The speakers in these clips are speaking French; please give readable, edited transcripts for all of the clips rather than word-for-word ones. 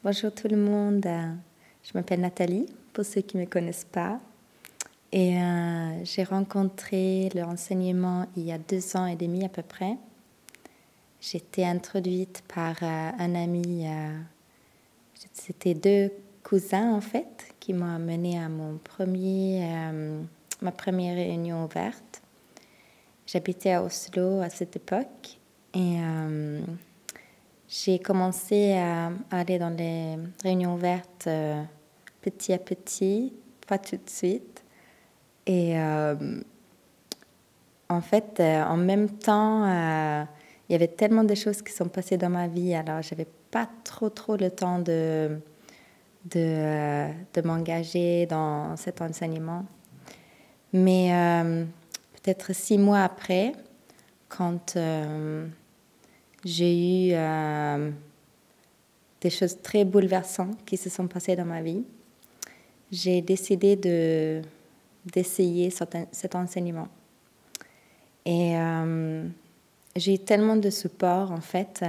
Bonjour tout le monde, je m'appelle Nathalie, pour ceux qui ne me connaissent pas. Et j'ai rencontré le renseignement il y a 2 ans et demi à peu près. J'ai été introduite par un ami, c'était 2 cousins en fait, qui m'ont amenée à ma première réunion ouverte. J'habitais à Oslo à cette époque et j'ai commencé à aller dans les réunions ouvertes petit à petit, pas tout de suite. Et en fait, en même temps, il y avait tellement de choses qui sont passées dans ma vie, alors j'avais pas trop le temps de m'engager dans cet enseignement. Mais peut-être 6 mois après, quand j'ai eu des choses très bouleversantes qui se sont passées dans ma vie, j'ai décidé d'essayer cet enseignement. Et j'ai eu tellement de support, en fait,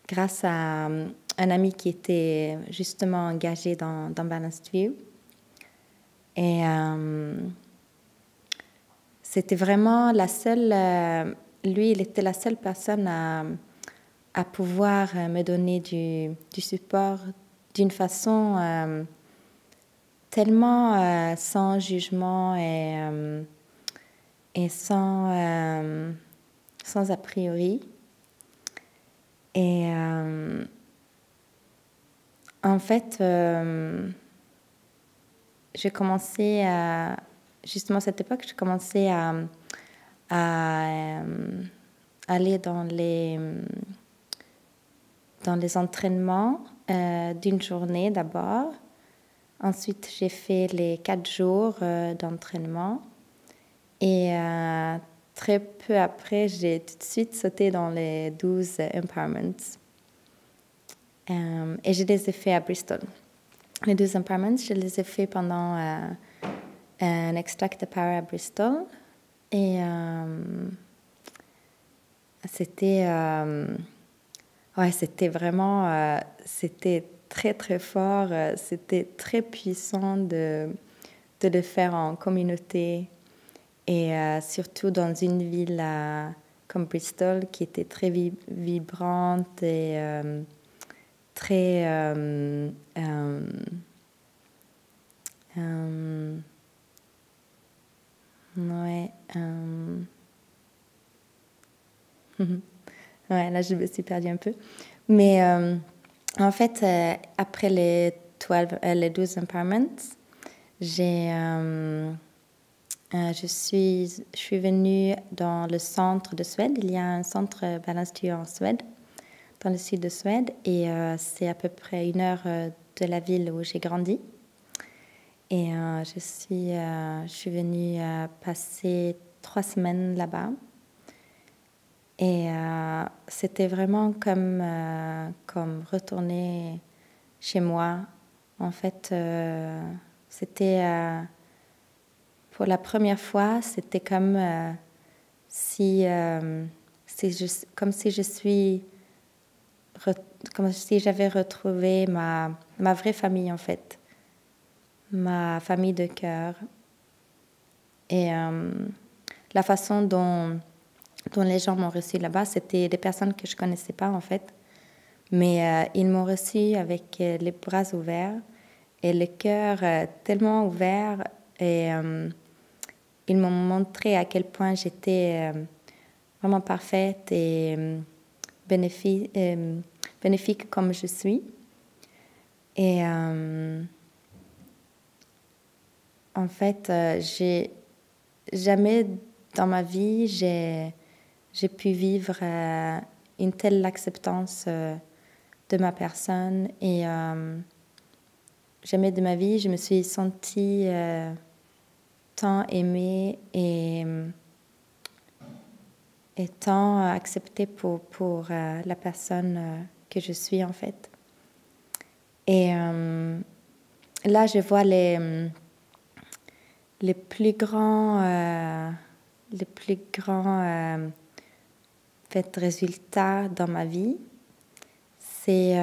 grâce à un ami qui était justement engagé dans Balanced View. Et c'était vraiment la seule... lui, il était la seule personne à pouvoir me donner du support d'une façon tellement sans jugement et sans a priori. Et en fait, j'ai commencé à... Justement à cette époque, j'ai commencé à aller dans les entraînements d'une journée d'abord. Ensuite, j'ai fait les 4 jours d'entraînement. Et très peu après, j'ai tout de suite sauté dans les 12 empowerments. Et je les ai fait à Bristol. Les 12 empowerments, je les ai fait pendant un Extract the Power à Bristol. Et c'était vraiment... c'était très fort. C'était très puissant de le faire en communauté. Et surtout dans une ville comme Bristol qui était très vibrante et très... ouais, ouais, là je me suis perdue un peu. Mais en fait, après les 12 empowerments, je suis venue dans le centre de Suède. Il y a un centre Balanced View en Suède, dans le sud de Suède, et c'est à peu près 1 heure de la ville où j'ai grandi. Et je suis venue passer 3 semaines là-bas. Et c'était vraiment comme retourner chez moi. En fait, c'était... pour la première fois, c'était comme comme si j'avais retrouvé ma vraie famille, en fait. Ma famille de cœur. Et la façon dont les gens m'ont reçue là-bas, c'était des personnes que je ne connaissais pas, en fait. Mais ils m'ont reçue avec les bras ouverts et le cœur tellement ouvert. Et ils m'ont montré à quel point j'étais vraiment parfaite et bénéfique comme je suis. Et en fait, jamais dans ma vie, j'ai pu vivre une telle acceptance de ma personne. Et jamais de ma vie, je me suis sentie tant aimée et tant acceptée pour la personne que je suis, en fait. Et là, je vois les plus grands résultats dans ma vie. C'est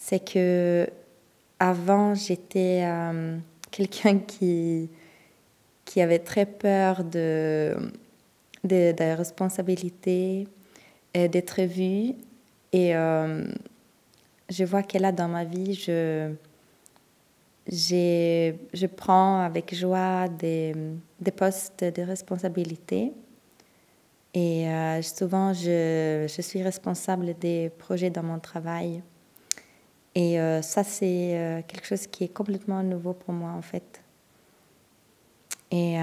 c'est que avant, j'étais quelqu'un qui avait très peur de responsabilités, d'être vue. Et je vois que là, dans ma vie, je prends avec joie des postes de responsabilité. Et souvent, je suis responsable des projets dans mon travail. Et ça, c'est quelque chose qui est complètement nouveau pour moi, en fait. Et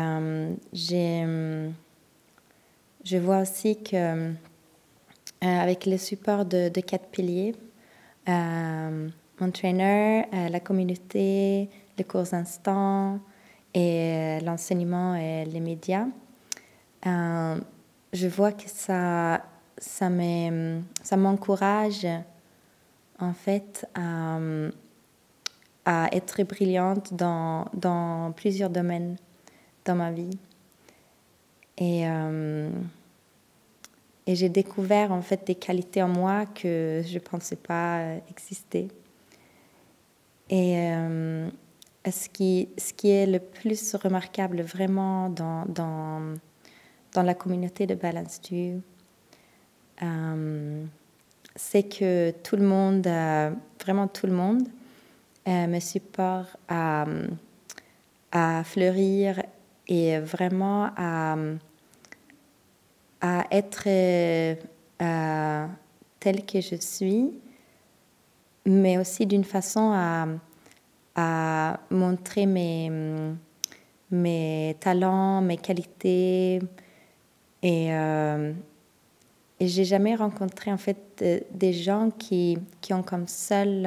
je vois aussi que avec le support de 4 piliers, mon trainer, la communauté, les cours instants et l'enseignement et les médias, je vois que ça m'encourage en fait à être brillante dans plusieurs domaines dans ma vie. Et j'ai découvert en fait des qualités en moi que je ne pensais pas exister. Et ce qui est le plus remarquable vraiment dans la communauté de Balance You, c'est que tout le monde, vraiment tout le monde, me supporte à fleurir et vraiment à être telle que je suis, mais aussi d'une façon à montrer mes talents, mes qualités. Et j'ai jamais rencontré en fait des gens qui ont comme seule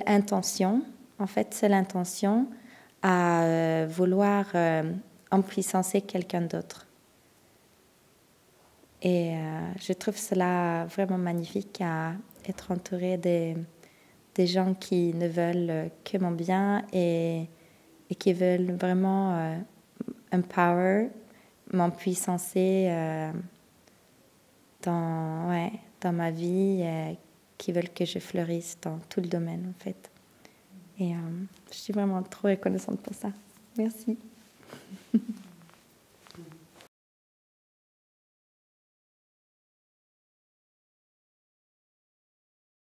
intention, en fait, seule intention à vouloir empuissancer quelqu'un d'autre. Et je trouve cela vraiment magnifique à être entourée des gens qui ne veulent que mon bien et qui veulent vraiment empower, m'empuissancer dans ma vie, qui veulent que je fleurisse dans tout le domaine, en fait. Et je suis vraiment trop reconnaissante pour ça. Merci.